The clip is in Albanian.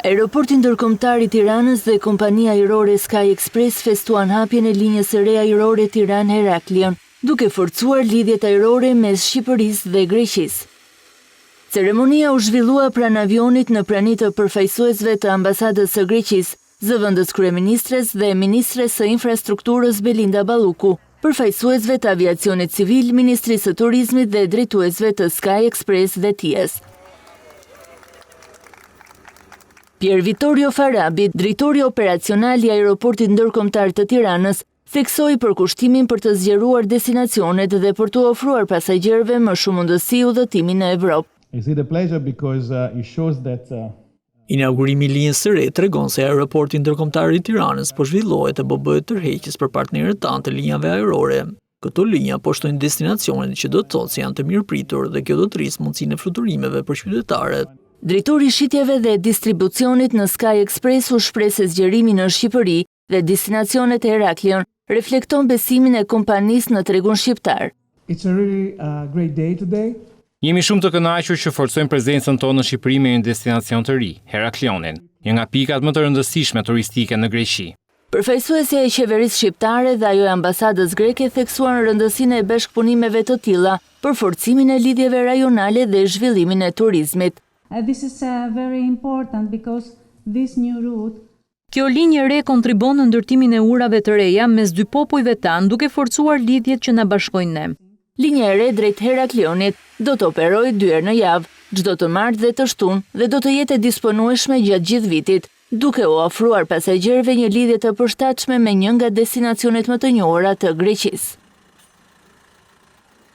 Aeroporti ndërkombëtar i Tiranës dhe kompania ajrore Sky Express festuan hapjen e linjës së re ajrore Tiranë-Heraklion, duke forcuar lidhjet ajrore mes Shqipërisë dhe Greqisë. Ceremonia u zhvillua pranë avionit në prani të përfaqësuesve të ambasadës së Greqisë, zëvendës kryeministres dhe ministres së infrastrukturës Belinda Balluku, përfaqësuesve të aviacionit civil, ministrisë së turizmit dhe drejtuesve të Sky Express dhe TIAS. Pier Vittorio Farabi, drejtori operacional i Aeroportit ndërkombëtar të Tiranës, theksoi përkushtimin për të zgjeruar destinacionet dhe për të ofruar pasagjerëve më shumë mundësi udhëtimi në Evropë. Inaugurimi i linjës së re tregon se aeroporti ndërkombëtar i Tiranës po zhvillohet e bëhet tërheqës për partnerët tanë të linjave ajrore. Këto linja po shtojnë destinacionet që do të thotë se janë të mirëpritur dhe kjo do të rrisë mundësinë e fluturimeve për qytetarët. Drejtori i shitjeve dhe distribucionit në Sky Express u shpreh se zgjerimi në Shqipëri dhe destinacionet e Heraklion reflekton besimin e kompanisë në tregun shqiptar. Jemi shumë të kënaqur që forcojmë prezencën tonë në Shqipëri me një destinacion të ri, Heraklionin, një nga pikat më të rëndësishme turistike në Greqi. Përfaqësuesja e qeverisë shqiptare dhe ajo e ambasadës greke theksuan rëndësinë e bashkëpunimeve të tilla për forcimin e lidhjeve rajonale dhe zhvillimin e turizmit. Kjo linjë re kontribon në ndërtimin e urave të reja mes dy popujve tanë duke forcuar lidhjet që na bashkojnë ne. Linja e re drejt Heraklionit do të operojë 2 herë në javë, çdo të martë dhe të shtunë dhe do të jetë e disponueshme gjatë gjithë vitit, duke u ofruar pasagjerëve një lidhje të përshtatshme me një nga destinacionet më të njohura të Greqisë.